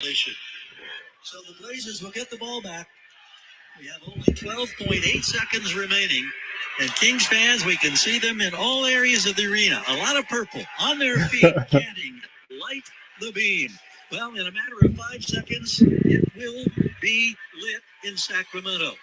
So the Blazers will get the ball back. We have only 12.8 seconds remaining. And Kings fans, we can see them in all areas of the arena. A lot of purple on their feet, chanting, "Light the beam." Well, in a matter of 5 seconds, it will be lit in Sacramento.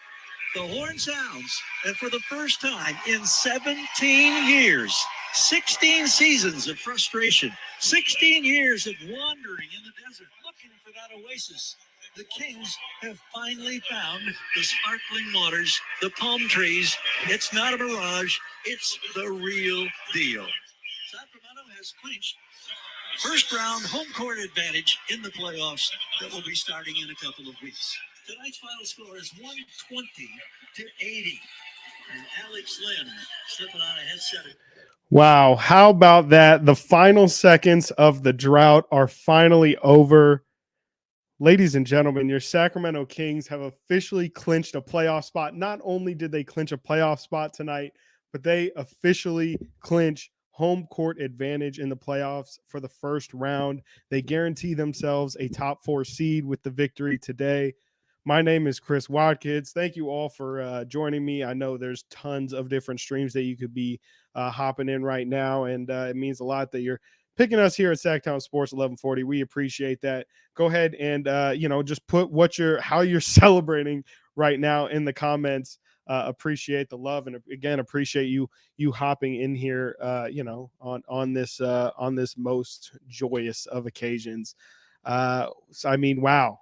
The horn sounds, and for the first time in 17 years, 16 seasons of frustration, 16 years of wandering in the desert, looking for that oasis, the Kings have finally found the sparkling waters, the palm trees. It's not a mirage, it's the real deal. Sacramento has clinched first round home court advantage in the playoffs that will be starting in a couple of weeks. Tonight's final score is 120-80. And Alex Lynn slipping on a headset. Wow. How about that? The final seconds of the drought are finally over. Ladies and gentlemen, your Sacramento Kings have officially clinched a playoff spot. Not only did they clinch a playoff spot tonight, but they officially clinch home court advantage in the playoffs for the first round. They guarantee themselves a top 4 seed with the victory today. My name is Chris Watkins. Thank you all for joining me. I know there's tons of different streams that you could be hopping in right now, and it means a lot that you're picking us here at Sactown Sports 1140. We appreciate that. Go ahead and just put how you're celebrating right now in the comments. Appreciate the love, and again appreciate you hopping in here on this most joyous of occasions. So I mean, wow,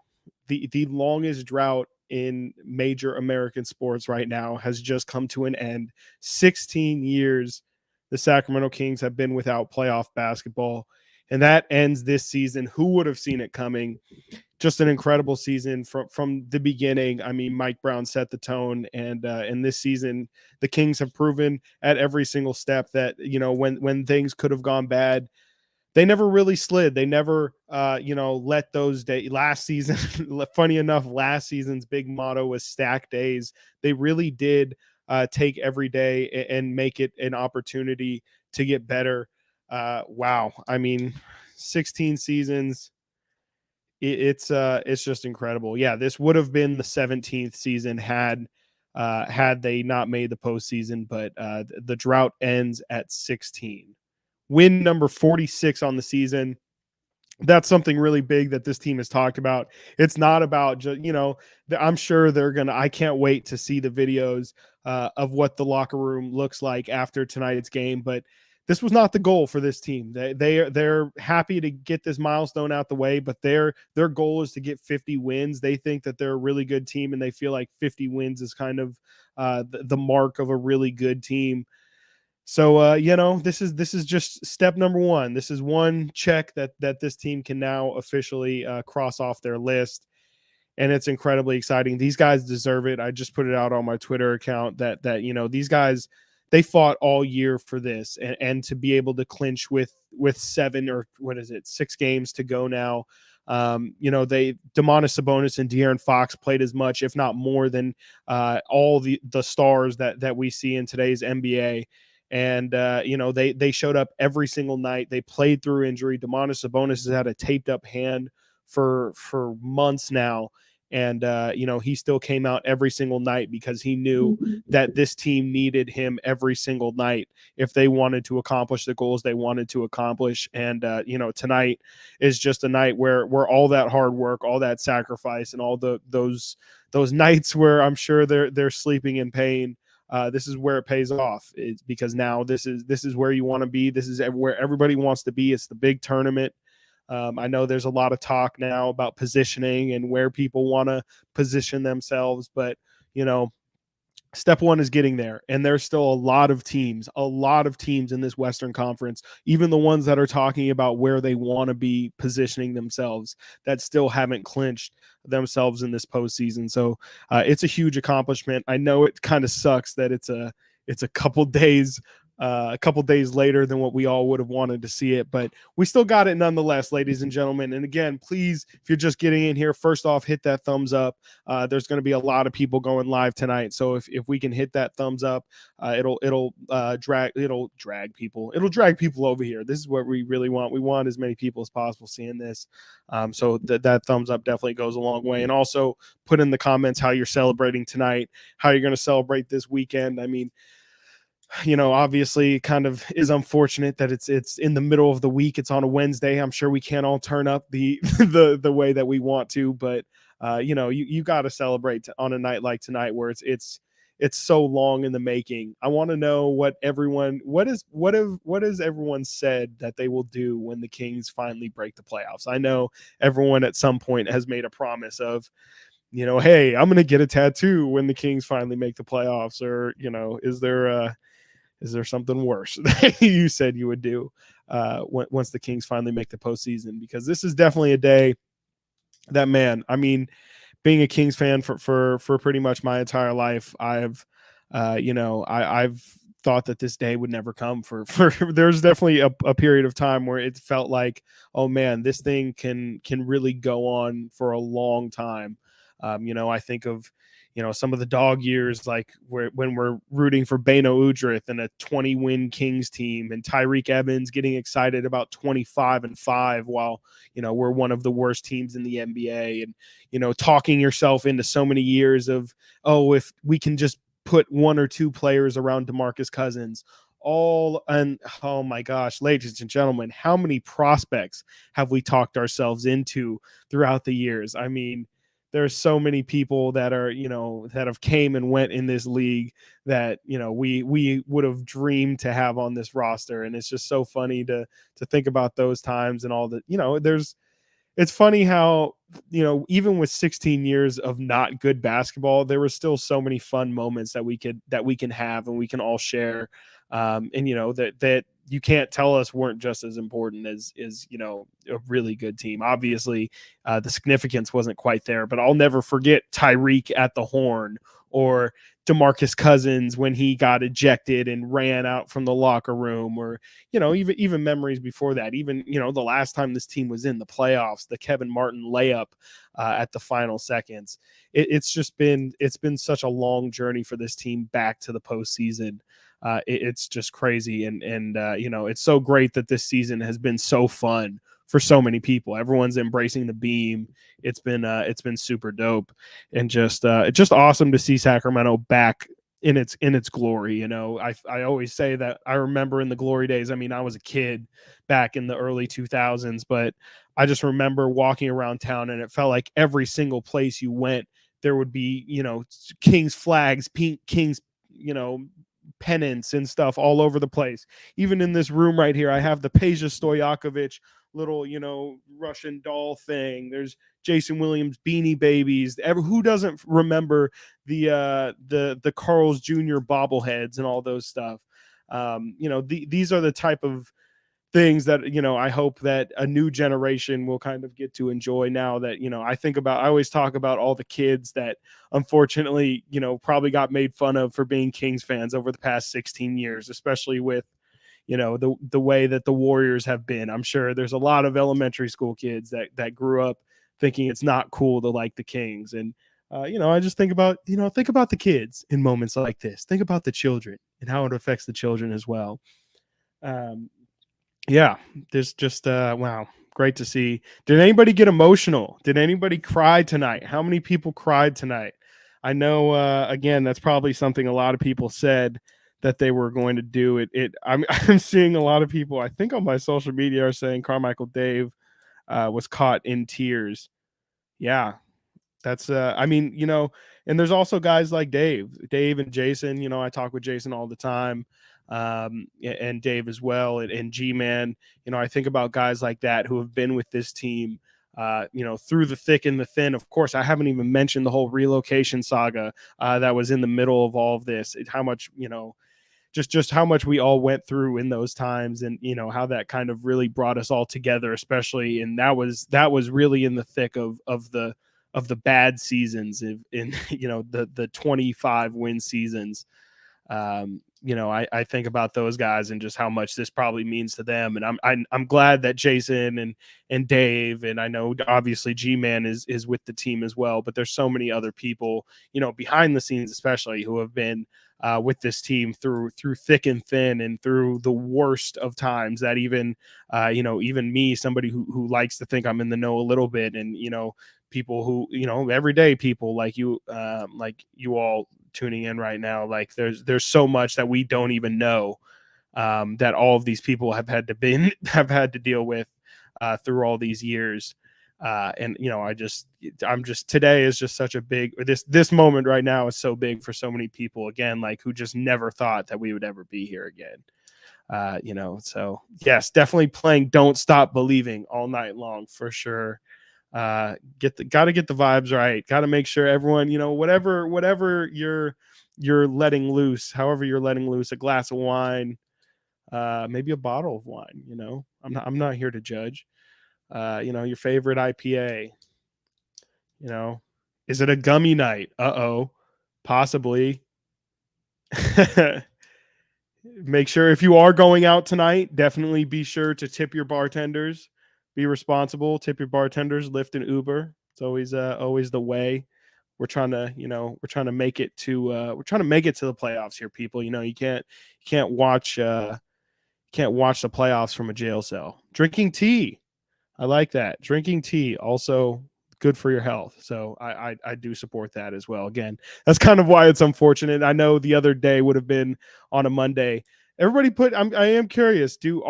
the longest drought in major American sports right now has just come to an end. 16 years the Sacramento Kings have been without playoff basketball, and that ends this season. Who would have seen it coming? Just an incredible season from the beginning. I mean, Mike Brown set the tone, and this season, the Kings have proven at every single step that when things could have gone bad, they never really slid. They never, let those days. Last season, funny enough, last season's big motto was stack days. They really did take every day and make it an opportunity to get better. Wow. I mean, 16 seasons. It's just incredible. Yeah, this would have been the 17th season had they not made the postseason, but the drought ends at 16. Win number 46 on the season. That's something really big that this team has talked about. It's not about just, I'm sure I can't wait to see the videos of what the locker room looks like after tonight's game. But this was not the goal for this team. They're happy to get this milestone out the way, but their goal is to get 50 wins. They think that they're a really good team, and they feel like 50 wins is kind of the mark of a really good team. So this is just step number one. This is one check that this team can now officially cross off their list, and it's incredibly exciting. These guys deserve it. I just put it out on my Twitter account that these guys, they fought all year for this, and to be able to clinch with 6 games to go now. Domantas Sabonis and De'Aaron Fox played as much, if not more, than all the stars that we see in today's NBA. And, they showed up every single night. They played through injury. Domantas Sabonis has had a taped up hand for months now. And, he still came out every single night because he knew that this team needed him every single night if they wanted to accomplish the goals they wanted to accomplish. And, tonight is just a night where all that hard work, all that sacrifice, and all those nights where I'm sure they're sleeping in pain, this is where it pays off. It's because now this is where you want to be. This is where everybody wants to be. It's the big tournament. I know there's a lot of talk now about positioning and where people want to position themselves, but step one is getting there. And there's still a lot of teams in this Western Conference, even the ones that are talking about where they want to be positioning themselves, that still haven't clinched themselves in this postseason. So it's a huge accomplishment. I know it kind of sucks that it's a couple days a couple days later than what we all would have wanted to see it, but we still got it nonetheless, ladies and gentlemen. And again, please, if you're just getting in here, first off, hit that thumbs up. There's going to be a lot of people going live tonight, so if we can hit that thumbs up, it'll drag people over here. This is what we really want. We want as many people as possible seeing this. So that thumbs up definitely goes a long way. And also put in the comments how you're celebrating tonight, how you're going to celebrate this weekend. I mean, obviously kind of is unfortunate that it's in the middle of the week. It's on a Wednesday. I'm sure we can't all turn up the the way that we want to, but you got to celebrate on a night like tonight where it's so long in the making. I want to know what has everyone said that they will do when the Kings finally break the playoffs. I know everyone at some point has made a promise of, hey, I'm going to get a tattoo when the Kings finally make the playoffs, or, is there something worse that you said you would do once the Kings finally make the postseason? Because this is definitely a day that, man, I mean, being a Kings fan for pretty much my entire life, I've thought that this day would never come for there's definitely a period of time where it felt like, oh man, this thing can really go on for a long time. I think of, some of the dog years, like when we're rooting for Beno Udrith and a 20-win Kings team, and Tyreek Evans getting excited about 25-5 while, we're one of the worst teams in the NBA, and, talking yourself into so many years of, oh, if we can just put one or two players around DeMarcus Cousins, and oh my gosh, ladies and gentlemen, how many prospects have we talked ourselves into throughout the years? I mean, there's so many people that are, that have came and went in this league that, we would have dreamed to have on this roster. And it's just so funny to think about those times and all that, it's funny how, even with 16 years of not good basketball, there were still so many fun moments that we can have and we can all share. And that you can't tell us weren't just as important as a really good team. Obviously, the significance wasn't quite there, but I'll never forget Tyreek at the horn, or DeMarcus Cousins when he got ejected and ran out from the locker room, or even memories before that. Even the last time this team was in the playoffs, the Kevin Martin layup at the final seconds. It's been such a long journey for this team back to the postseason. It's just crazy, and it's so great that this season has been so fun for so many people. Everyone's embracing the beam. It's been super dope, and just awesome to see Sacramento back in its glory. I always say that I remember in the glory days. I mean, I was a kid back in the early 2000s, but I just remember walking around town, and it felt like every single place you went, there would be Kings flags, Kings pennants and stuff all over the place. Even in this room right here, I have the Peja Stojakovic little Russian doll thing. There's Jason Williams Beanie Babies. Who doesn't remember the Carl's Jr. bobbleheads and all those stuff? These are the type of things that I hope that a new generation will kind of get to enjoy now that I always talk about all the kids that unfortunately probably got made fun of for being Kings fans over the past 16 years, especially with the way that the Warriors have been. I'm sure there's a lot of elementary school kids that grew up thinking it's not cool to like the Kings. And I just think about the kids in moments like this. Think about the children and how it affects the children as well. Yeah, there's just wow, great to see. Did anybody get emotional? Did anybody cry tonight? How many people cried tonight? I know again, that's probably something a lot of people said that they were going to do. I'm seeing a lot of people, I think on my social media, are saying Carmichael Dave was caught in tears. Yeah, that's I mean, and there's also guys like Dave and Jason. I talk with Jason all the time, and Dave as well, and G-Man. I think about guys like that who have been with this team through the thick and the thin. Of course, I haven't even mentioned the whole relocation saga that was in the middle of all of this. How much just how much we all went through in those times, and how that kind of really brought us all together, especially. And that was really in the thick of the bad seasons in the 25 win seasons. I think about those guys and just how much this probably means to them. And I'm glad that Jason and Dave, and I know obviously G-Man is with the team as well, but there's so many other people, behind the scenes, especially, who have been with this team through thick and thin and through the worst of times, that even even me, somebody who likes to think I'm in the know a little bit, and people who everyday people like you all tuning in right now, like there's so much that we don't even know, that all of these people have had to deal with through all these years. And I'm just today is just such a big, this moment right now is so big for so many people, again, like, who just never thought that we would ever be here again. So yes, definitely playing Don't Stop Believing all night long for sure. Got to get the vibes right. Got to make sure everyone, whatever you're letting loose, however you're letting loose, a glass of wine, maybe a bottle of wine, I'm not here to judge. Your favorite IPA, is it a gummy night? Possibly. Make sure, if you are going out tonight, definitely be sure to tip your bartenders. Be responsible. Tip your bartenders. Lyft and Uber. It's always the way. We're trying to make it to the playoffs here, people. You can't watch the playoffs from a jail cell. Drinking tea, I like that. Drinking tea also good for your health. So I do support that as well. Again, that's kind of why it's unfortunate. I know the other day would have been on a Monday. Everybody I am curious, is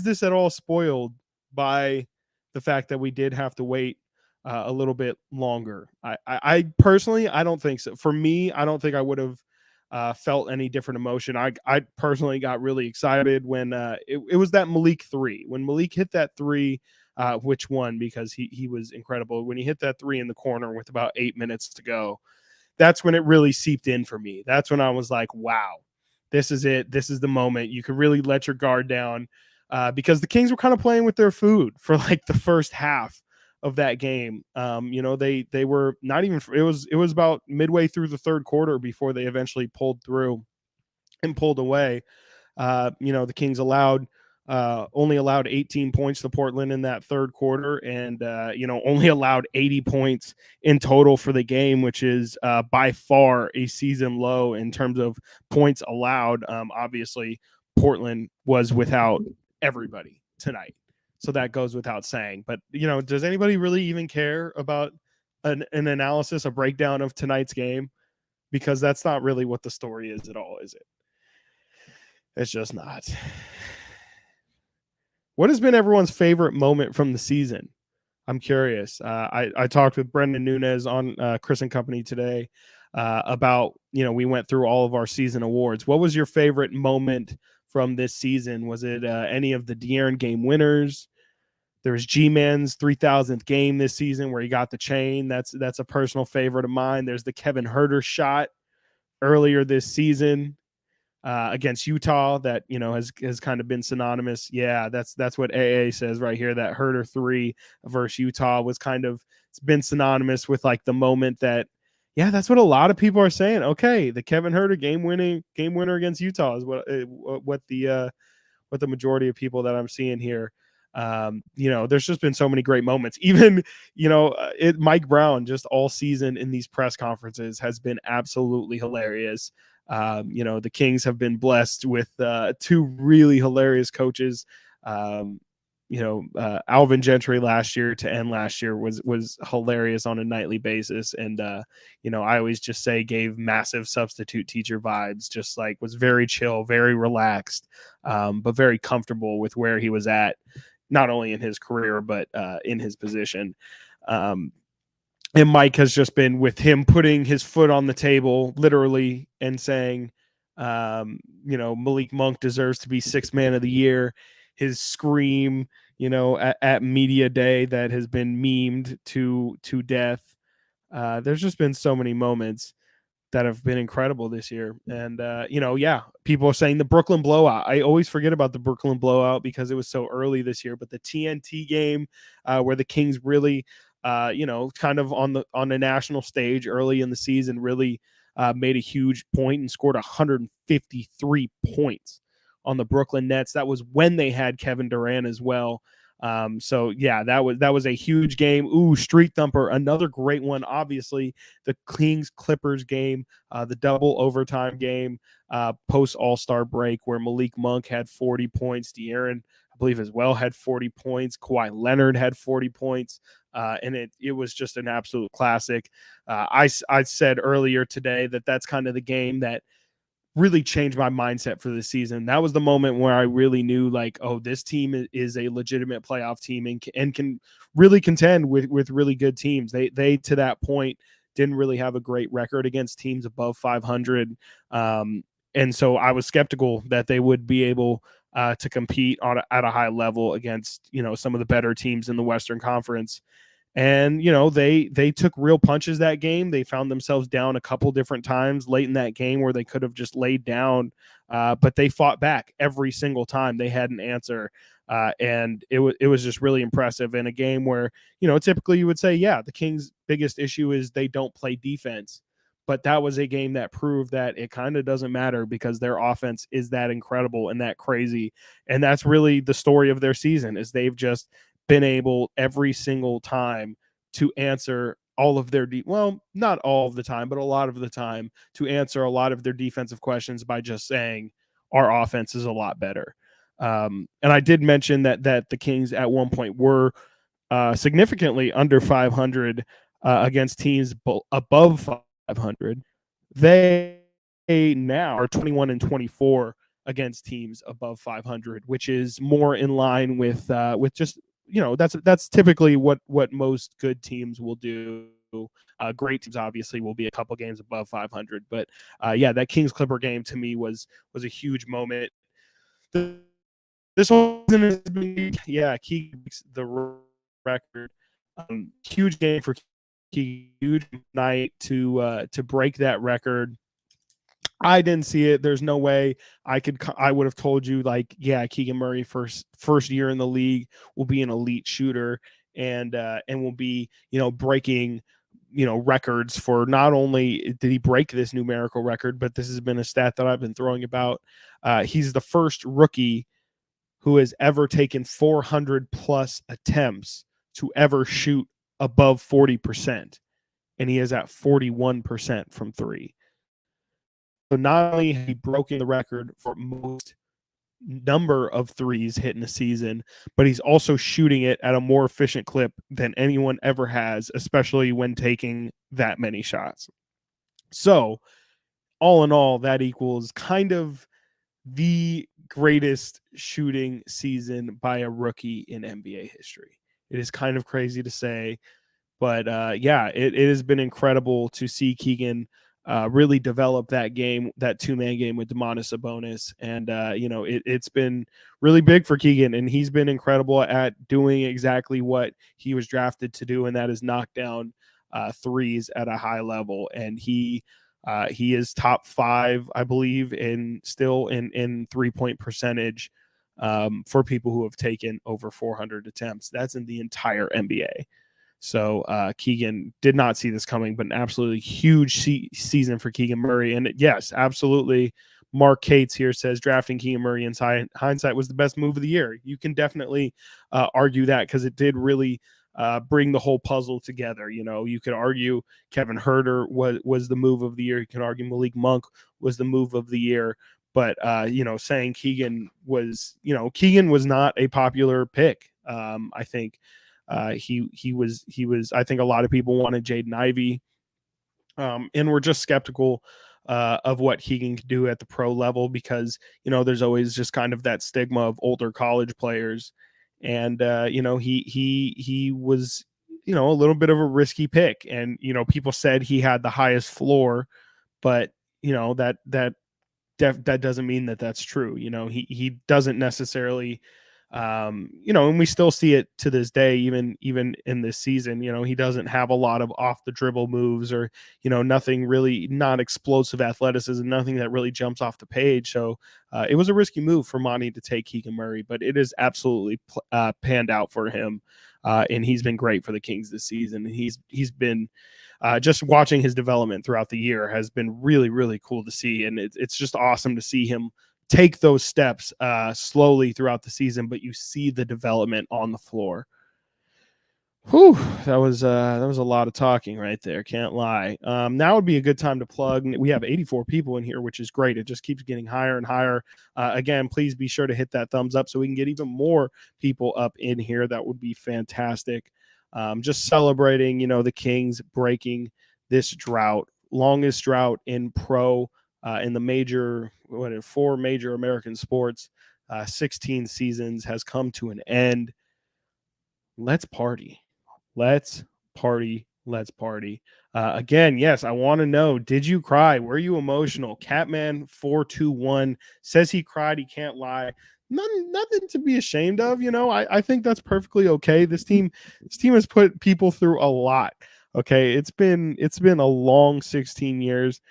this at all spoiled by the fact that we did have to wait a little bit longer? I personally, I don't think so. For me, I don't think I would have felt any different emotion. I personally got really excited when it was that Malik 3. When Malik hit that 3, which one, because he was incredible. When he hit that 3 in the corner with about 8 minutes to go, that's when it really seeped in for me. That's when I was like, wow, this is it. This is the moment. You can really let your guard down, because the Kings were kind of playing with their food for like the first half of that game. They were not even, it was about midway through the third quarter before they eventually pulled through and pulled away. The Kings only allowed 18 points to Portland in that third quarter, and only allowed 80 points in total for the game, which is by far a season low in terms of points allowed. Obviously, Portland was without everybody tonight, so that goes without saying. But does anybody really even care about an analysis, a breakdown of tonight's game? Because that's not really what the story is at all, is it? It's just not. What has been everyone's favorite moment from the season? I'm curious. I talked with Brendan Nunez on Chris and Company today about, we went through all of our season awards. What was your favorite moment from this season? Was it any of the De'Aaron game winners? There was G-Man's 3,000th game this season where he got the chain. That's a personal favorite of mine. There's the Kevin Huerter shot earlier this season against Utah that has kind of been synonymous. Yeah, that's what AA says right here. That Huerter 3 versus Utah was it's been synonymous with like the moment that, yeah, that's what a lot of people are saying. Okay, the Kevin Huerter game winner against Utah is what the majority of people that I'm seeing here. There's just been so many great moments. Even Mike Brown just all season in these press conferences has been absolutely hilarious. The Kings have been blessed with 2 really hilarious coaches. Alvin Gentry last year to end last year was hilarious on a nightly basis. And, I always just say gave massive substitute teacher vibes, just like was very chill, very relaxed, but very comfortable with where he was at, not only in his career, but in his position. And Mike has just been with him putting his foot on the table, literally, and saying, Malik Monk deserves to be 6th man of the year. His scream, at media day that has been memed to death. There's just been so many moments that have been incredible this year. And, people are saying the Brooklyn blowout. I always forget about the Brooklyn blowout because it was so early this year, but the TNT game where the Kings really, kind of on the national stage early in the season, really made a huge point and scored 153 points on the Brooklyn Nets. That was when they had Kevin Durant as well. So yeah, that was a huge game. Ooh, Street Thumper, another great one. Obviously, the Kings Clippers game, the double overtime game, post All-Star break, where Malik Monk had 40 points. De'Aaron, I believe, as well had 40 points. Kawhi Leonard had 40 points. And it was just an absolute classic. I said earlier today that that's kind of the game that really changed my mindset for the season. That was the moment where I really knew, like, oh, this team is a legitimate playoff team and can really contend with really good teams. They to that point didn't really have a great record against teams above 500. And so I was skeptical that they would be able to compete at a high level against, some of the better teams in the Western Conference. And, they took real punches that game. They found themselves down a couple different times late in that game where they could have just laid down, but they fought back every single time. They had an answer, and it was just really impressive in a game where, typically you would say, yeah, the Kings' biggest issue is they don't play defense. But that was a game that proved that it kind of doesn't matter because their offense is that incredible and that crazy. And that's really the story of their season, is they've just been able every single time to answer all of their well, not all of the time, but a lot of the time, to answer a lot of their defensive questions by just saying our offense is a lot better. And I did mention that the Kings at one point were significantly under 500 against teams above 500. They now are 21-24 against teams above 500, which is more in line with just, that's typically what most good teams will do. Great teams obviously will be a couple games above 500, but yeah, that Kings Clipper game to me was a huge moment. This whole season has been, yeah, Keegan the record. Huge game for Keegan, huge night to break that record. I didn't see it. There's no way I would have told you, like, yeah, Keegan Murray first year in the league will be an elite shooter and will be, breaking, records for, not only did he break this numerical record, but this has been a stat that I've been throwing about. He's the first rookie who has ever taken 400 plus attempts to ever shoot above 40%. And he is at 41% from three. So not only has he broken the record for most number of threes hit in a season, but he's also shooting it at a more efficient clip than anyone ever has, especially when taking that many shots. So all in all, that equals kind of the greatest shooting season by a rookie in NBA history. It is kind of crazy to say, but yeah, it has been incredible to see Keegan really develop that game, that two-man game with Domantas Sabonis. And, it's been really big for Keegan, and he's been incredible at doing exactly what he was drafted to do, and that is knock down threes at a high level. And he is top 5, I believe, in three-point percentage for people who have taken over 400 attempts. That's in the entire NBA. So Keegan did not see this coming, but an absolutely huge season for Keegan Murray. And yes, absolutely. Mark Cates here says drafting Keegan Murray in hindsight was the best move of the year. You can definitely argue that, because it did really bring the whole puzzle together. You could argue Kevin Huerter was the move of the year. You can argue Malik Monk was the move of the year. But, saying Keegan was not a popular pick. I think he was, I think a lot of people wanted Jaden Ivey, and we're just skeptical of what Keegan could do at the pro level, because, there's always just kind of that stigma of older college players. And, he was, a little bit of a risky pick, and, people said he had the highest floor, but, that doesn't mean that that's true. He doesn't necessarily, and we still see it to this day, even in this season. He doesn't have a lot of off the dribble moves, or, nothing really, not explosive athleticism, nothing that really jumps off the page. So it was a risky move for Monty to take Keegan Murray, but it is absolutely panned out for him. And he's been great for the Kings this season. He's been just watching his development throughout the year has been really, really cool to see. And it's just awesome to see him take those steps slowly throughout the season, but you see the development on the floor. Whew, that was a lot of talking right there. Can't lie. Now would be a good time to plug. We have 84 people in here, which is great. It just keeps getting higher and higher. Again, please be sure to hit that thumbs up so we can get even more people up in here. That would be fantastic. Just celebrating, the Kings breaking this drought, longest drought in pro in the major, 4 major American sports. 16 seasons has come to an end. Let's party. Let's party. Let's party. Again, yes, I want to know, did you cry? Were you emotional? Catman421 says he cried. He can't lie. Nothing to be ashamed of. I think that's perfectly okay. This team has put people through a lot. Okay. It's been a long 16 years.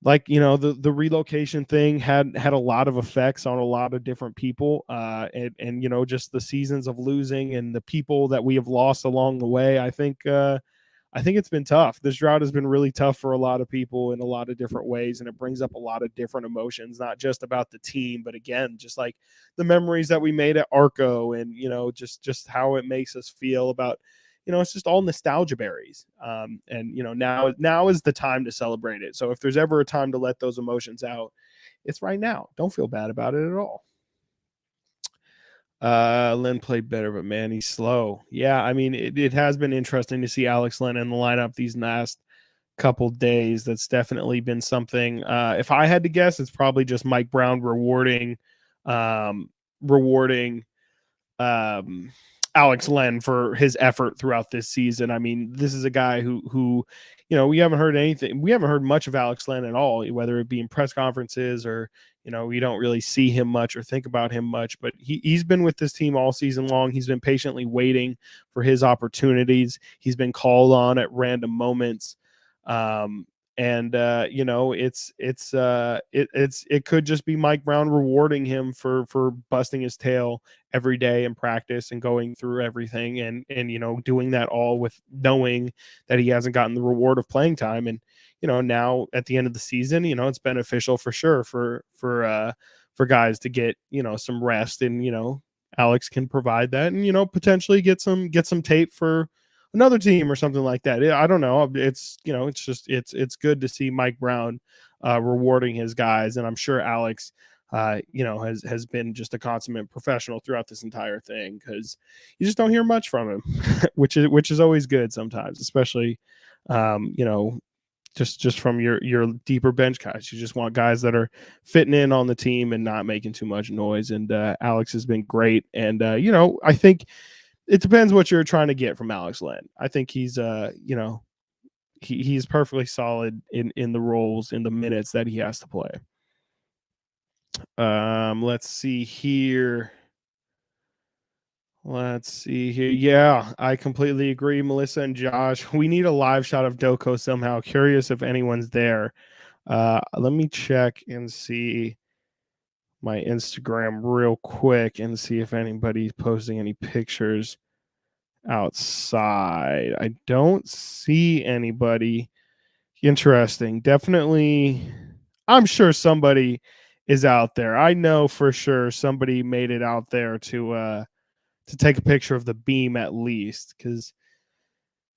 Like, the relocation thing had a lot of effects on a lot of different people. And just the seasons of losing and the people that we have lost along the way. I think it's been tough. This drought has been really tough for a lot of people in a lot of different ways. And it brings up a lot of different emotions, not just about the team, but again, just like the memories that we made at Arco and, just how it makes us feel about, it's just all nostalgia berries. And now is the time to celebrate it. So if there's ever a time to let those emotions out, it's right now. Don't feel bad about it at all. Len played better, but man, he's slow. Yeah, I mean, it has been interesting to see Alex Len in the lineup these last couple days. That's definitely been something. If I had to guess, it's probably just Mike Brown rewarding Alex Len for his effort throughout this season. I mean, this is a guy who we haven't heard anything. We haven't heard much of Alex Len at all, whether it be in press conferences or, we don't really see him much or think about him much, but he's been with this team all season long. He's been patiently waiting for his opportunities. He's been called on at random moments. And it could just be Mike Brown rewarding him for busting his tail every day in practice and going through everything and doing that all with knowing that he hasn't gotten the reward of playing time. And now at the end of the season, it's beneficial for sure for guys to get some rest, and Alex can provide that, and potentially get some tape for another team or something like that. I don't know. It's it's good to see Mike Brown rewarding his guys, and I'm sure Alex has been just a consummate professional throughout this entire thing, because you just don't hear much from him, which is always good sometimes, especially just from your deeper bench guys. You just want guys that are fitting in on the team and not making too much noise. And Alex has been great, and I think it depends what you're trying to get from Alex Len. I think he's he's perfectly solid in the roles, in the minutes that he has to play. Let's see here. Yeah, I completely agree, Melissa and Josh. We need a live shot of DOCO somehow. Curious if anyone's there. Let me check and see my Instagram real quick and see if anybody's posting any pictures outside. I don't see anybody. Interesting. Definitely, I'm sure somebody is out there. I know for sure somebody made it out there to take a picture of the beam at least, because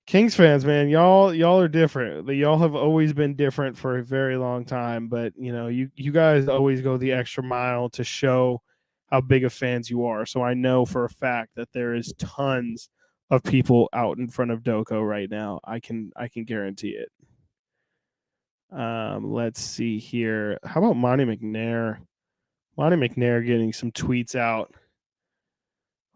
Kings fans, man, y'all are different. Y'all have always been different for a very long time, but you guys always go the extra mile to show how big of fans you are. So I know for a fact that there is tons of people out in front of DOCO right now. I can guarantee it. Let's see here. How about Monty McNair? Monty McNair getting some tweets out.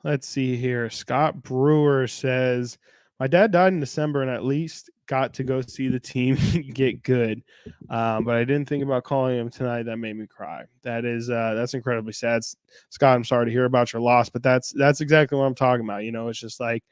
Let's see here. Scott Brewer says, my dad died in December and at least got to go see the team get good. But I didn't think about calling him tonight. That made me cry. That's incredibly sad. Scott, I'm sorry to hear about your loss, but that's exactly what I'm talking about. It's just like,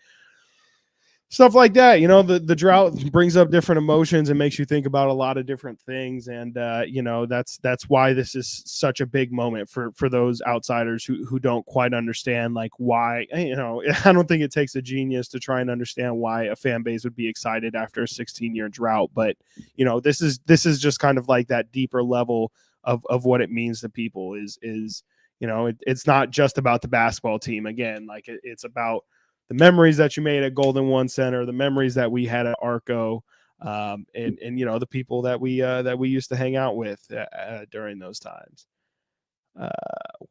stuff like that. The drought brings up different emotions and makes you think about a lot of different things. And that's why this is such a big moment for those outsiders who don't quite understand, like, why. I don't think it takes a genius to try and understand why a fan base would be excited after a 16-year drought. But this is just kind of like that deeper level of what it means to people. It's not just about the basketball team. Again, like, it's about the memories that you made at Golden One Center, the memories that we had at Arco, and the people that we used to hang out with during those times.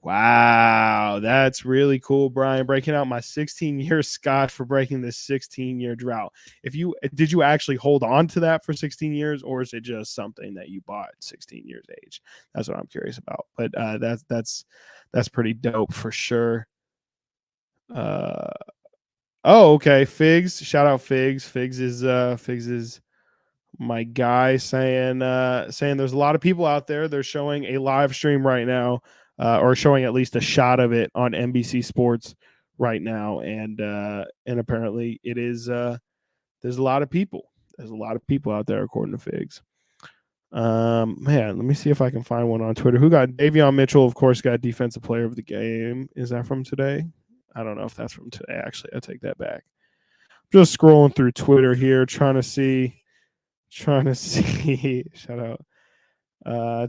Wow, that's really cool, Brian. Breaking out my 16-year scotch for breaking this 16-year drought. Did you actually hold on to that for 16 years, or is it just something that you bought at 16 years age? That's what I'm curious about. But that's pretty dope for sure. Oh, okay. Figs. Shout out Figs. Figs is my guy, saying there's a lot of people out there. They're showing a live stream right now, or showing at least a shot of it on NBC Sports right now. And apparently it is there's a lot of people. There's a lot of people out there according to Figs. Man, let me see if I can find one on Twitter. Who got Davion Mitchell, of course, got defensive player of the game. Is that from today? I don't know if that's from today. Actually, I take that back. Just scrolling through Twitter here, trying to see. Shout out.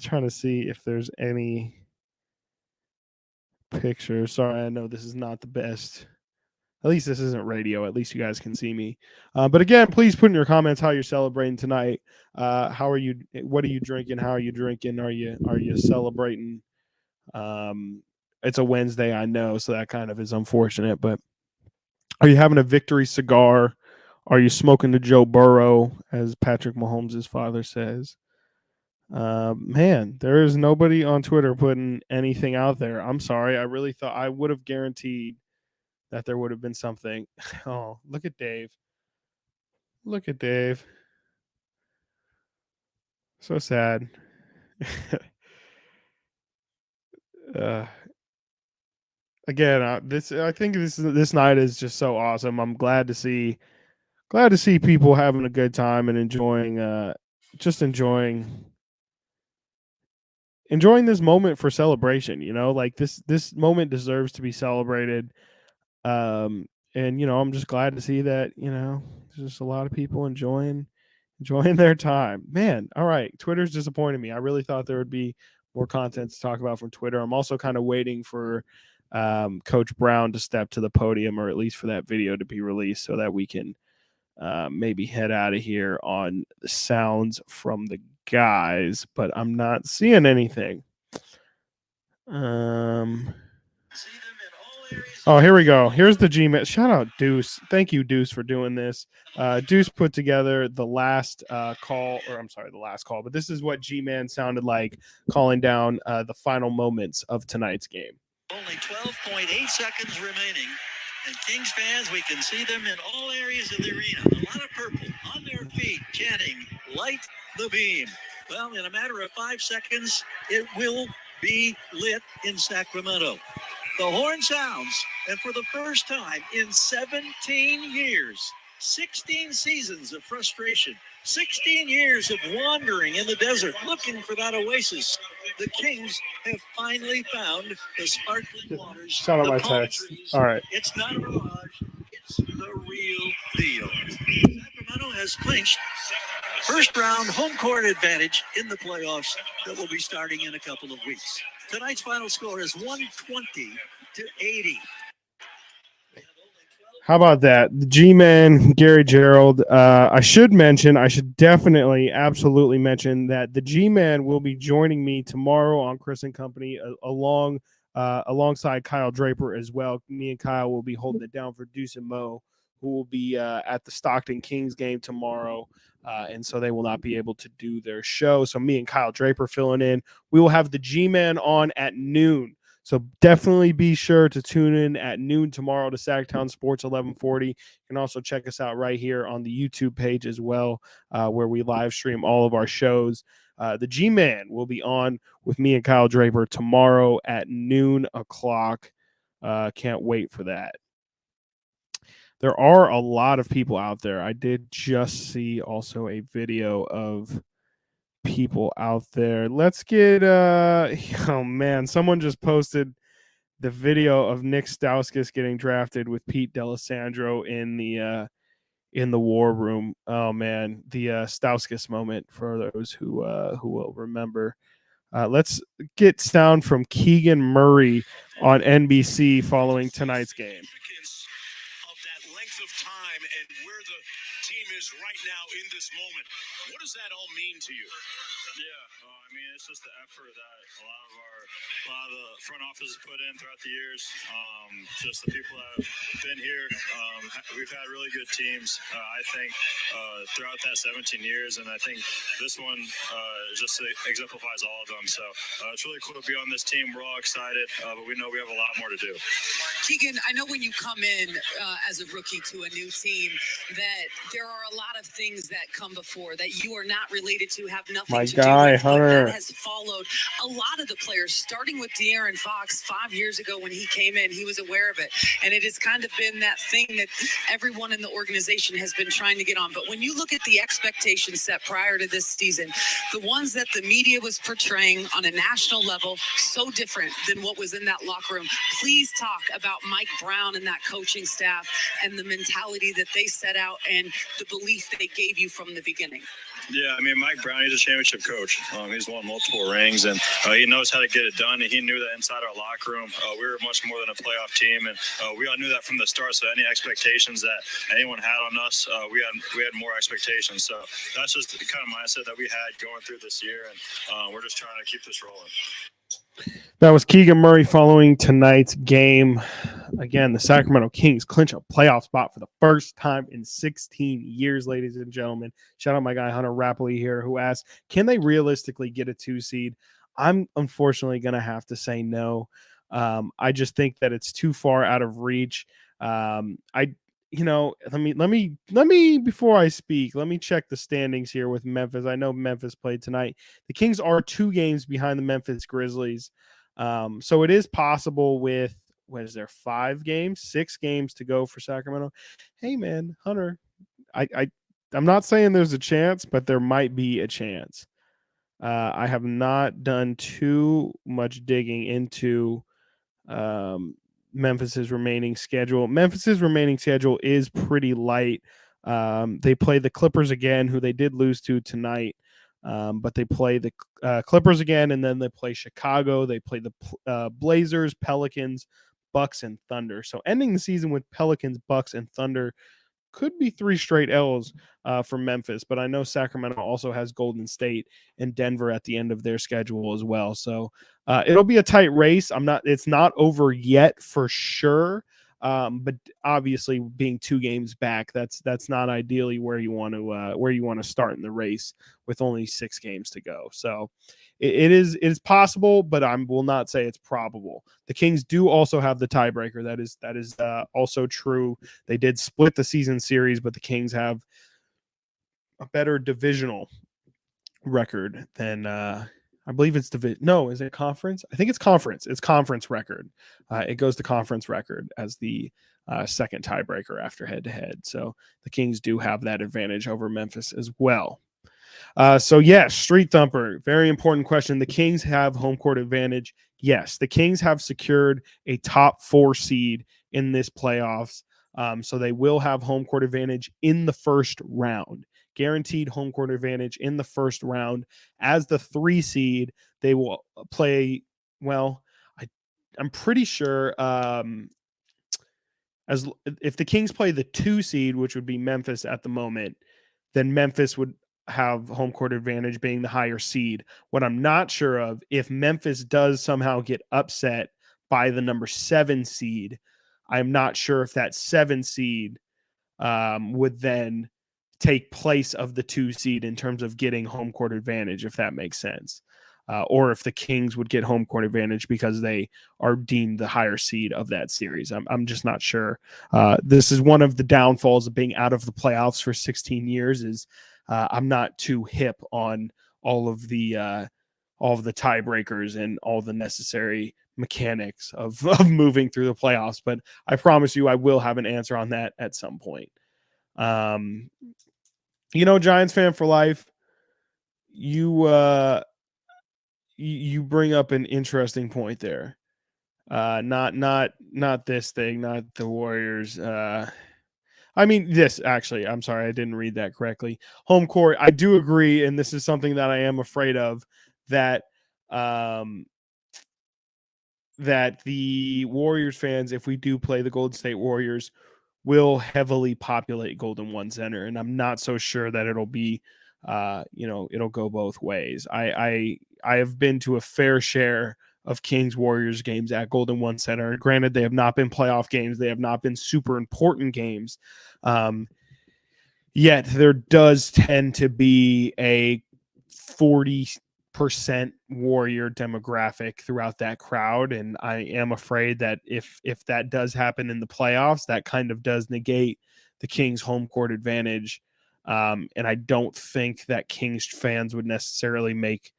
Trying to see if there's any pictures. Sorry, I know this is not the best. At least this isn't radio. At least you guys can see me. But again, please put in your comments how you're celebrating tonight. How are you? What are you drinking? How are you drinking? Are you celebrating? It's a Wednesday, I know, so that kind of is unfortunate. But are you having a victory cigar? Are you smoking the Joe Burrow, as Patrick Mahomes' father says? Man, there is nobody on Twitter putting anything out there. I'm sorry. I really thought I would have guaranteed that there would have been something. Oh, look at Dave. Look at Dave. So sad. Again, I think this night is just so awesome. I'm glad to see people having a good time and enjoying enjoying this moment for celebration. Like, this moment deserves to be celebrated. And I'm just glad to see that there's just a lot of people enjoying their time. Man, all right, Twitter's disappointed me. I really thought there would be more content to talk about from Twitter. I'm also kind of waiting for Coach Brown to step to the podium, or at least for that video to be released, so that we can maybe head out of here on the sounds from the guys. But I'm not seeing anything. Oh, here we go. Here's the G-Man. Shout out Deuce. Thank you, Deuce, for doing this. Deuce put together the last call, or I'm sorry, the last call, but this is what G-Man sounded like calling down the final moments of tonight's game. Only 12.8 seconds remaining. And Kings fans, we can see them in all areas of the arena. A lot of purple on their feet, chanting, "Light the beam." Well, in a matter of 5 seconds, it will be lit in Sacramento. The horn sounds, and for the first time in 17 years, 16 seasons of frustration, 16 years of wandering in the desert looking for that oasis, the Kings have finally found the sparkling waters. Shout out my text. All right. It's not a mirage, it's the real deal. Sacramento has clinched first round home court advantage in the playoffs that will be starting in a couple of weeks. Tonight's final score is 120-80. How about that? The G-Man, Gary Gerald. I should definitely, absolutely mention that the G-Man will be joining me tomorrow on Chris and Company, alongside Kyle Draper as well. Me and Kyle will be holding it down for Deuce and Mo, who will be at the Stockton Kings game tomorrow. And so they will not be able to do their show. So me and Kyle Draper filling in. We will have the G-Man on at noon. So definitely be sure to tune in at noon tomorrow to Sactown Sports 1140. You can also check us out right here on the YouTube page as well, where we live stream all of our shows. The G-Man will be on with me and Kyle Draper tomorrow at noon o'clock. Can't wait for that. There are a lot of people out there. I did just see also a video of people out there. Let's get oh man, someone just posted the video of Nick Stauskas getting drafted with Pete D'Alessandro in the war room. Oh man, the Stauskas moment for those who will remember. Let's get sound from Keegan Murray on NBC following tonight's game. Of that length of time and where the team is right now in this moment. What does that all mean to you? Yeah, I mean, it's just the effort that a lot of the front office has put in throughout the years. Just the people that have been here. We've had really good teams, I think, throughout that 17 years, and I think this one just exemplifies all of them. So it's really cool to be on this team. We're all excited, but we know we have a lot more to do. Keegan, I know when you come in as a rookie to a new team that there are a lot of things that come before that you are not related to, have nothing to do with. Hunter. That has followed a lot of the players, starting with De'Aaron Fox 5 years ago when he came in. He was aware of it, and it has kind of been that thing that everyone in the organization has been trying to get on. But when you look at the expectations set prior to this season, the ones that the media was portraying on a national level, so different than what was in that locker room. Please talk about Mike Brown and that coaching staff and the mentality that they set out and the belief they gave you from the beginning. Yeah, I mean, Mike Brown, he's a championship coach. He's won multiple rings, and he knows how to get it done. And he knew that inside our locker room, we were much more than a playoff team, and we all knew that from the start. So any expectations that anyone had on us, we had more expectations. So that's just the kind of mindset that we had going through this year, and we're just trying to keep this rolling. That was Keegan Murray following tonight's game. Again, the Sacramento Kings clinch a playoff spot for the first time in 16 years, ladies and gentlemen. Shout out my guy Hunter Rapley here, who asked, can they realistically get a 2 seed? I'm unfortunately going to have to say no. I just think that it's too far out of reach. Let me before I speak, let me check the standings here with Memphis. I know Memphis played tonight. The Kings are 2 games behind the Memphis Grizzlies. So it is possible with, what is there, 6 games to go for Sacramento. Hey man, Hunter, I'm not saying there's a chance, but there might be a chance. I have not done too much digging into Memphis's remaining schedule. Memphis's remaining schedule is pretty light. They play the Clippers again, who they did lose to tonight. But they play the Clippers again, and then they play Chicago. They play the Blazers, Pelicans, Bucks, and Thunder. So ending the season with Pelicans, Bucks, and Thunder could be 3 straight L's for Memphis. But I know Sacramento also has Golden State and Denver at the end of their schedule as well. So it'll be a tight race. It's not over yet for sure. But obviously being 2 games back, that's not ideally where you want to start in the race with only 6 games to go. So it is possible, but I will not say it's probable. The Kings do also have the tiebreaker. That is also true. They did split the season series, but the Kings have a better divisional record than I believe it's division. No, is it conference? I think it's conference. It's conference record. It goes to conference record as the second tiebreaker after head-to-head. So the Kings do have that advantage over Memphis as well. So yes, Street Thumper, very important question. The Kings have home court advantage. Yes, the Kings have secured a top 4 seed in this playoffs. So they will have home court advantage in the first round. Guaranteed home court advantage in the first round. As the 3 seed, they will play, well, I'm pretty sure as if the Kings play the 2 seed, which would be Memphis at the moment, then Memphis would have home court advantage being the higher seed. What I'm not sure of, if Memphis does somehow get upset by the number 7 seed, I'm not sure if that 7 seed would then take place of the 2 seed in terms of getting home court advantage, if that makes sense. Or if the Kings would get home court advantage because they are deemed the higher seed of that series. I'm just not sure. This is one of the downfalls of being out of the playoffs for 16 years is I'm not too hip on all of the tiebreakers and all the necessary mechanics of moving through the playoffs. But I promise you, I will have an answer on that at some point. Giants fan for life. You bring up an interesting point there. Not this thing, not the Warriors. This actually, I'm sorry, I didn't read that correctly. Home court, I do agree, and this is something that I am afraid of, that that the Warriors fans, if we do play the Golden State Warriors, will heavily populate Golden One Center, and I'm not so sure that it'll be, it'll go both ways. I have been to a fair share of Kings Warriors games at Golden One Center. Granted, they have not been playoff games; they have not been super important games. Yet there does tend to be a 40% Warrior demographic throughout that crowd, and I am afraid that if that does happen in the playoffs, that kind of does negate the Kings home court advantage. And I don't think that Kings fans would necessarily make.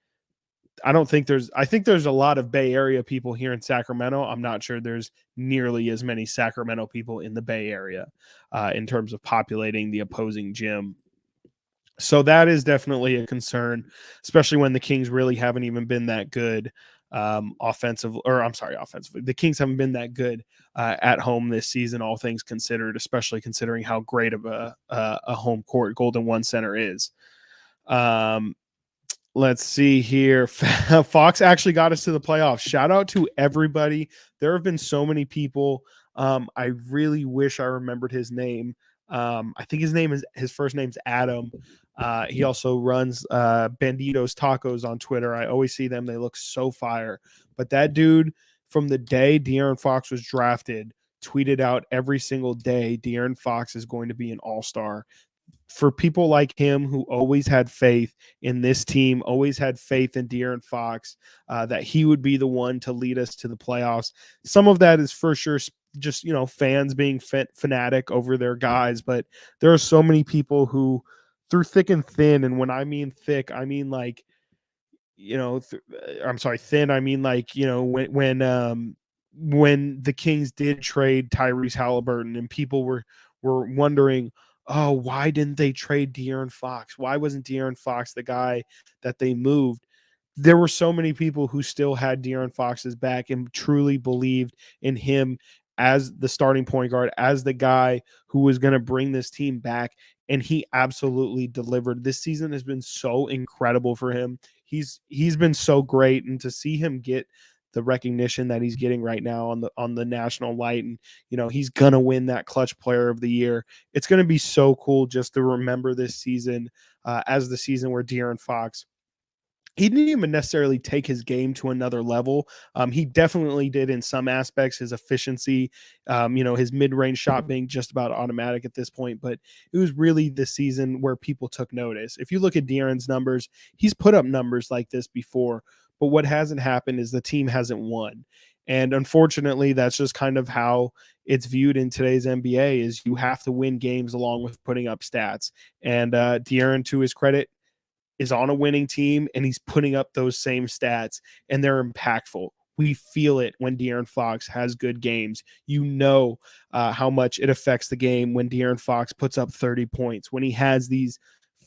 I think there's a lot of Bay Area people here in Sacramento. I'm not sure there's nearly as many Sacramento people in the Bay Area in terms of populating the opposing gym. So that is definitely a concern, especially when the Kings really haven't even been that good offensively. The Kings haven't been that good at home this season, all things considered, especially considering how great of a home court Golden One Center is. Let's see here. Fox actually got us to the playoffs. Shout out to everybody. There have been so many people. I really wish I remembered his name. I think his first name's Adam. He also runs Banditos Tacos on Twitter. I always see them. They look so fire. But that dude, from the day De'Aaron Fox was drafted, tweeted out every single day, De'Aaron Fox is going to be an all-star. For people like him who always had faith in this team, always had faith in De'Aaron Fox, that he would be the one to lead us to the playoffs. Some of that is for sure just, fans being fanatic over their guys, but there are so many people who, through thick and thin, and when I mean thick, I mean like, I'm sorry, thin, I mean like, when the Kings did trade Tyrese Halliburton and people were wondering, oh, why didn't they trade De'Aaron Fox? Why wasn't De'Aaron Fox the guy that they moved? There were so many people who still had De'Aaron Fox's back and truly believed in him as the starting point guard, as the guy who was going to bring this team back. And he absolutely delivered. This season has been so incredible for him. He's been so great. And to see him get the recognition that he's getting right now on the national light, and he's gonna win that clutch player of the year. It's gonna be so cool just to remember this season as the season where De'Aaron Fox, he didn't even necessarily take his game to another level. He definitely did in some aspects. His efficiency, his mid-range shot being just about automatic at this point, but it was really the season where people took notice. If you look at De'Aaron's numbers, he's put up numbers like this before, but what hasn't happened is the team hasn't won. And unfortunately, that's just kind of how it's viewed in today's NBA, is you have to win games along with putting up stats. And De'Aaron, to his credit, is on a winning team, and he's putting up those same stats, and they're impactful. We feel it when De'Aaron Fox has good games. How much it affects the game when De'Aaron Fox puts up 30 points, when he has these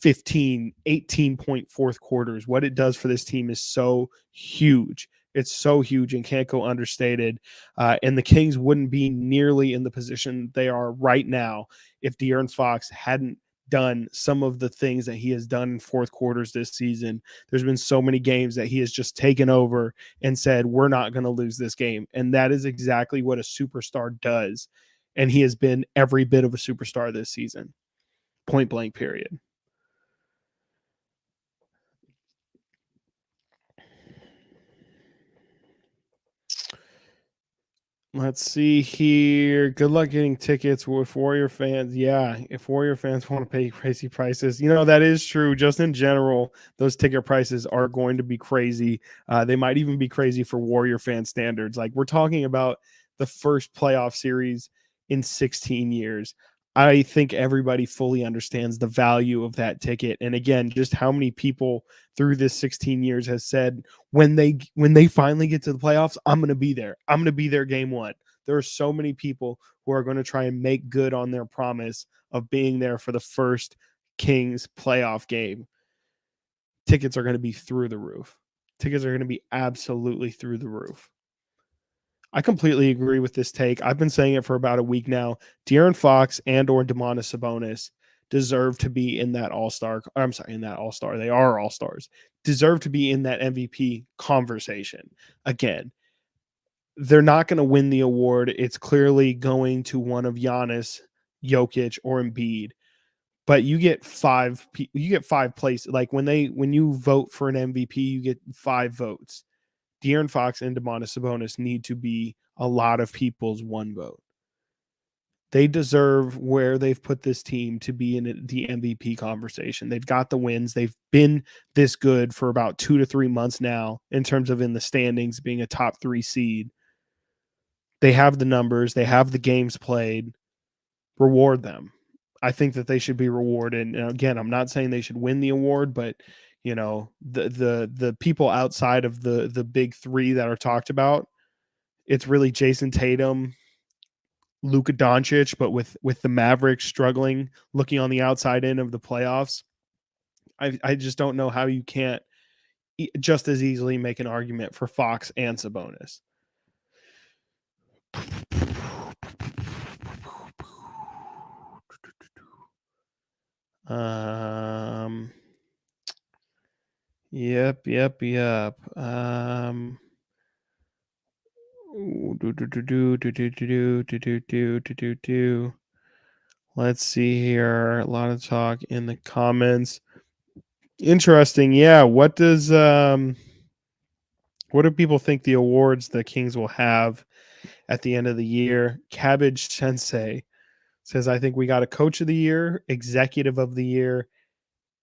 15, 18-point fourth quarters. What it does for this team is so huge. It's so huge and can't go understated. And the Kings wouldn't be nearly in the position they are right now if De'Aaron Fox hadn't done some of the things that he has done in fourth quarters this season. There's been so many games that he has just taken over and said, we're not going to lose this game. And that is exactly what a superstar does. And he has been every bit of a superstar this season. Point blank, period. Let's see here. Good luck getting tickets with Warrior fans. Yeah, if Warrior fans want to pay crazy prices, that is true. Just in general, those ticket prices are going to be crazy. They might even be crazy for Warrior fan standards. Like, we're talking about the first playoff series in 16 years. I think everybody fully understands the value of that ticket. And again, just how many people through this 16 years has said when they finally get to the playoffs, I'm going to be there. I'm going to be there game one. There are so many people who are going to try and make good on their promise of being there for the first Kings playoff game. Tickets are going to be through the roof. Tickets are going to be absolutely through the roof. I completely agree with this take. I've been saying it for about a week now. De'Aaron Fox and or Domantas Sabonis deserve to be in that all-star. I'm sorry, in that all-star. They are all-stars. Deserve to be in that MVP conversation. Again, they're not going to win the award. It's clearly going to one of Giannis, Jokic, or Embiid. But you get five places. Like when you vote for an MVP, you get 5 votes. De'Aaron Fox and Domantas Sabonis need to be a lot of people's one vote. They deserve where they've put this team to be in the MVP conversation. They've got the wins. They've been this good for about 2 to 3 months now in terms of in the standings being a top 3 seed. They have the numbers. They have the games played. Reward them. I think that they should be rewarded. And again, I'm not saying they should win the award, but the people outside of the big 3 that are talked about, it's really Jason Tatum, Luka Doncic, but with the Mavericks struggling, looking on the outside end of the playoffs, I just don't know how you can't just as easily make an argument for Fox and Sabonis. Yep. Let's see here. A lot of talk in the comments. Interesting. Yeah. What do people think the awards the Kings will have at the end of the year? Cabbage Sensei says, I think we got a coach of the year, executive of the year,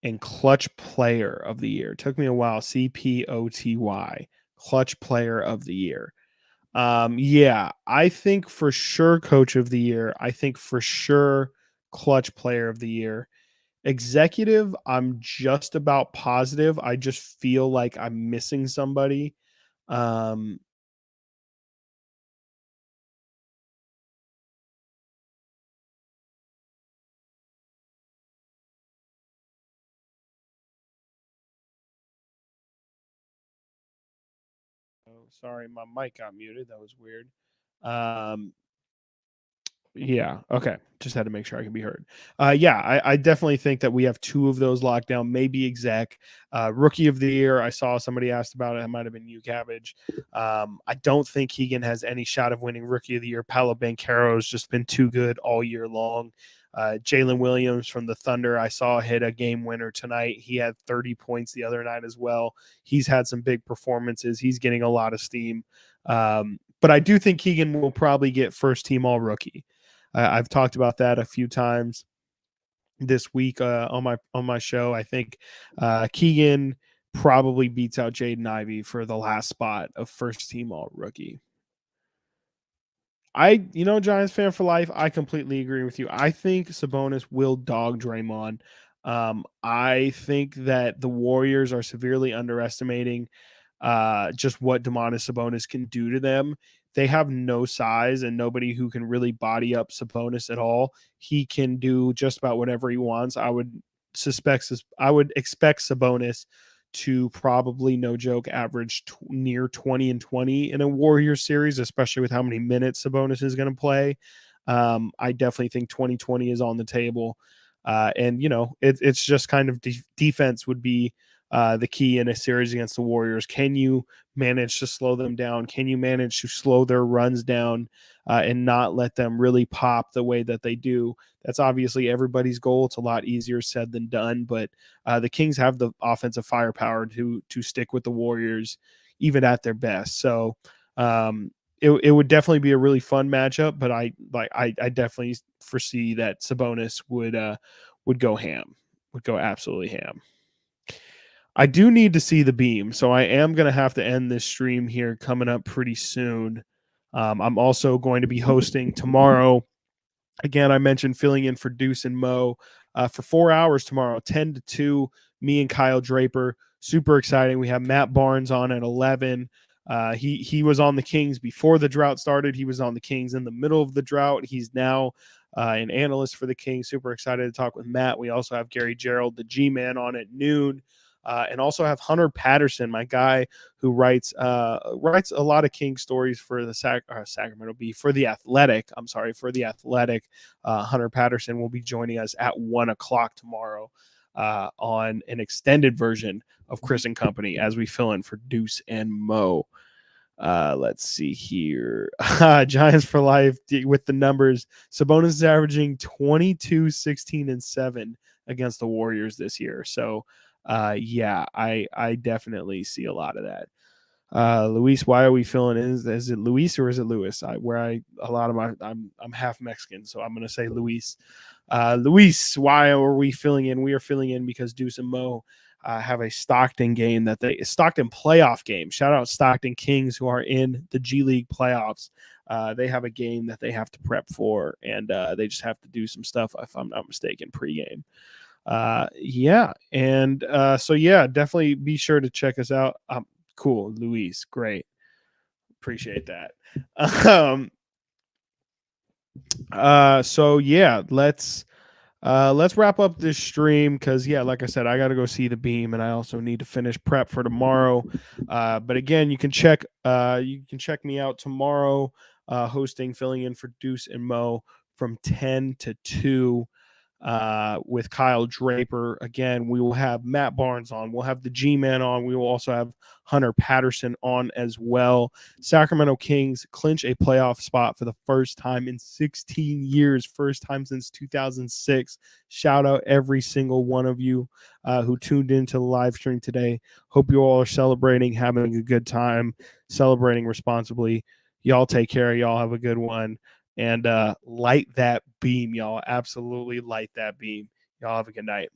and clutch player of the year. It took me a while. CPOTY, clutch player of the year. Yeah, I think for sure coach of the year. I think for sure clutch player of the year. Executive, I'm just about positive. I just feel like I'm missing somebody. Sorry, my mic got muted. That was weird. Yeah. Okay. Just had to make sure I can be heard. Yeah, I definitely think that we have 2 of those locked down. Maybe exec. Rookie of the year. I saw somebody asked about it. It might have been you, Cabbage. I don't think Keegan has any shot of winning rookie of the year. Paolo Banchero has just been too good all year long. Jalen Williams from the Thunder, I saw hit a game winner tonight. He had 30 points the other night as well. He's had some big performances. He's getting a lot of steam. But I do think Keegan will probably get first team all rookie. I've talked about that a few times this week on my show. I think Keegan probably beats out Jaden Ivey for the last spot of first team all rookie. Giants fan for life. I completely agree with you. I think Sabonis will dog Draymond. I think that the Warriors are severely underestimating just what Domantas Sabonis can do to them. They have no size and nobody who can really body up Sabonis at all. He can do just about whatever he wants. I would expect Sabonis to probably, no joke, average near 20 and 20 in a Warriors series, especially with how many minutes Sabonis is going to play. I definitely think 2020 is on the table. And it's just kind of defense would be the key in a series against the Warriors. Can you manage to slow them down? Can you manage to slow their runs down and not let them really pop the way that they do? That's obviously everybody's goal. It's a lot easier said than done, but the Kings have the offensive firepower to stick with the Warriors even at their best. So it would definitely be a really fun matchup, but I definitely foresee that Sabonis would go ham, would go absolutely ham. I do need to see the beam, so I am going to have to end this stream here coming up pretty soon. I'm also going to be hosting tomorrow Again, I mentioned filling in for Deuce and Mo for 4 hours tomorrow, 10 to 2, me and Kyle Draper. Super exciting. We have Matt Barnes on at 11. He was on the Kings before the drought started. He was on the Kings in the middle of the drought. He's now an analyst for the Kings. Super excited to talk with Matt. We also have Gary Gerald, the G-Man, on at noon. And also have Hunter Patterson, my guy who writes a lot of King stories for the Sacramento Bee, for the Athletic. I'm sorry, for the Athletic. Hunter Patterson will be joining us at 1:00 tomorrow on an extended version of Chris and Company as we fill in for Deuce and Mo. Let's see here. Giants for life with the numbers. Sabonis is averaging 22, 16, and 7 against the Warriors this year. So, yeah, I definitely see a lot of that. Luis, why are we filling in? Is it Luis or is it Lewis? I'm half Mexican, so I'm gonna say Luis. Luis, why are we filling in? We are filling in because Deuce and Mo have a Stockton playoff game. Shout out Stockton Kings, who are in the G League playoffs. They have a game that they have to prep for, and they just have to do some stuff, if I'm not mistaken, pregame. So definitely be sure to check us out. Cool, Luis, great, appreciate that. Let's wrap up this stream because, like I said, I got to go see the Beam, and I also need to finish prep for tomorrow. But again, you can check me out tomorrow, filling in for Deuce and Mo from 10 to 2 with Kyle Draper. Again, we will have Matt Barnes on. We'll have the G-Man on. We will also have Hunter Patterson on as well. Sacramento Kings clinch a playoff spot for the first time in 16 years, first time since 2006. Shout out every single one of you who tuned into the live stream today. Hope you all are celebrating, having a good time, celebrating responsibly. Y'all take care. Y'all have a good one. And light that beam, y'all. Absolutely light that beam. Y'all have a good night.